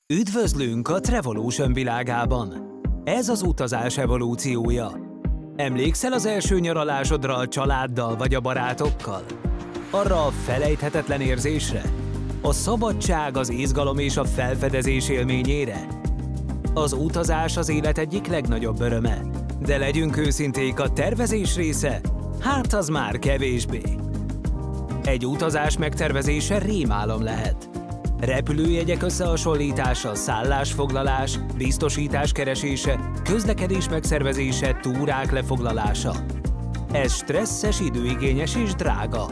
Üdvözlünk a Trevolution világában! Ez az utazás evolúciója. Emlékszel az első nyaralásodra a családdal vagy a barátokkal? Arra a felejthetetlen érzésre? A szabadság, az izgalom és a felfedezés élményére? Az utazás az élet egyik legnagyobb öröme, de legyünk őszinték, a tervezés része, hát az már kevésbé. Egy utazás megtervezése rémálom lehet. Repülőjegyek összehasonlítása, szállásfoglalás, biztosítás keresése, közlekedés megszervezése, túrák lefoglalása. Ez stresszes, időigényes és drága.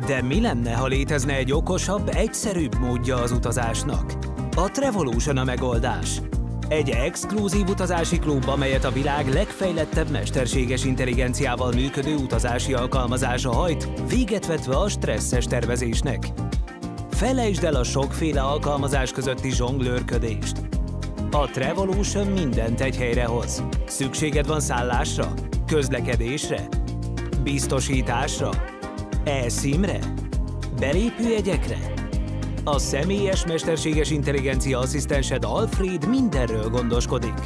De mi lenne, ha létezne egy okosabb, egyszerűbb módja az utazásnak? A Trevolution a megoldás. Egy exkluzív utazási klub, amelyet a világ legfejlettebb mesterséges intelligenciával működő utazási alkalmazása hajt, véget vetve a stresszes tervezésnek. Felejtsd el a sokféle alkalmazás közötti zsonglőrködést. A Trevolution mindent egy helyre hoz. Szükséged van szállásra, közlekedésre, biztosításra, e-SIM-re, belépőjegyekre. A személyes mesterséges intelligencia asszisztensed Alfred mindenről gondoskodik.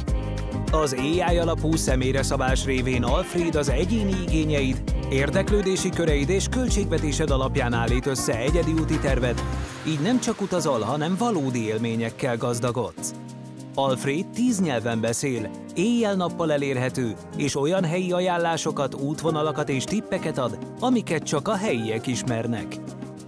Az AI alapú személyre szabás révén Alfred az egyéni igényeid, érdeklődési köreid és költségvetésed alapján állít össze egyedi úti tervet, így nem csak utazol, hanem valódi élményekkel gazdagodsz. Alfred 10 nyelven beszél, éjjel-nappal elérhető, és olyan helyi ajánlásokat, útvonalakat és tippeket ad, amiket csak a helyiek ismernek.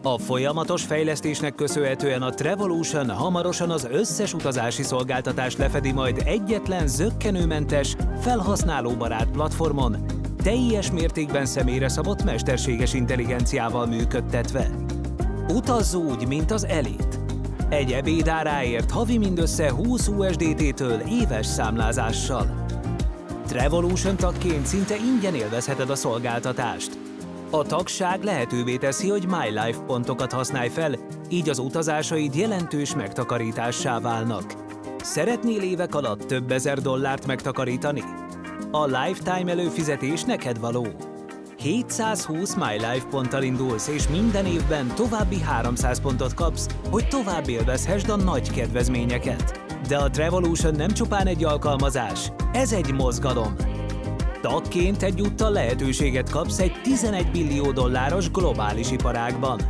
A folyamatos fejlesztésnek köszönhetően a Trevolution hamarosan az összes utazási szolgáltatást lefedi majd egyetlen zökkenőmentes, felhasználóbarát platformon, teljes mértékben személyre szabott mesterséges intelligenciával működtetve. Utazz úgy, mint az elit. Egy ebéd áráért havi mindössze 20 USDT-től éves számlázással. Trevolution tagként szinte ingyen élvezheted a szolgáltatást. A tagság lehetővé teszi, hogy MyLife pontokat használj fel, így az utazásaid jelentős megtakarítássá válnak. Szeretnél évek alatt több ezer dollárt megtakarítani? A Lifetime előfizetés neked való. 720 MyLife ponttal indulsz, és minden évben további 300 pontot kapsz, hogy tovább élvezhessd a nagy kedvezményeket. De a Trevolution nem csupán egy alkalmazás, ez egy mozgalom. Tagként egyúttal lehetőséget kapsz egy 11 billió dolláros globális iparágban.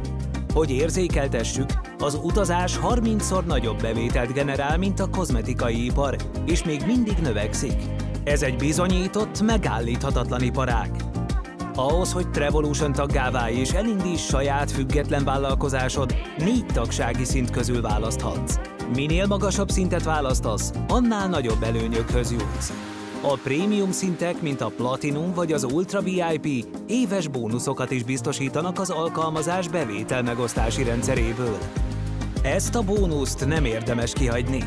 Hogy érzékeltessük, az utazás 30-szor nagyobb bevételt generál, mint a kozmetikai ipar, és még mindig növekszik. Ez egy bizonyított, megállíthatatlan iparág. Ahhoz, hogy Trevolution taggá válj és elindíts saját független vállalkozásod, 4 tagsági szint közül választhatsz. Minél magasabb szintet választasz, annál nagyobb előnyökhöz jutsz. A prémium szintek, mint a Platinum vagy az Ultra VIP éves bónuszokat is biztosítanak az alkalmazás bevételmegosztási rendszeréből. Ezt a bónuszt nem érdemes kihagyni.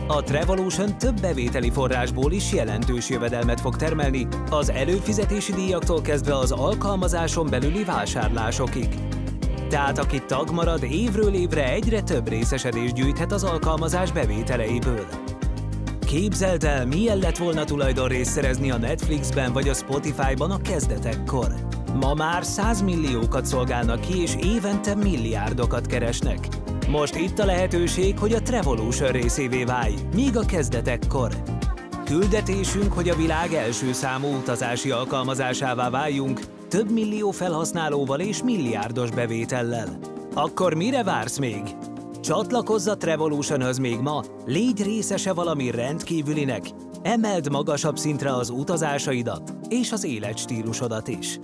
A Trevolution több bevételi forrásból is jelentős jövedelmet fog termelni, az előfizetési díjaktól kezdve az alkalmazáson belüli vásárlásokig. Tehát aki tag marad, évről évre egyre több részesedést gyűjthet az alkalmazás bevételeiből. Képzeld el, milyen lett volna tulajdonrészt szerezni a Netflixben vagy a Spotifyban a kezdetekkor. Ma már 100 milliókat szolgálnak ki, és évente milliárdokat keresnek. Most itt a lehetőség, hogy a Trevolution részévé válj, míg a kezdetekkor. Küldetésünk, hogy a világ első számú utazási alkalmazásává váljunk, több millió felhasználóval és milliárdos bevétellel. Akkor mire vársz még? Csatlakozz a Trevolutionhöz még ma, légy részese valami rendkívülinek, emeld magasabb szintre az utazásaidat és az életstílusodat is.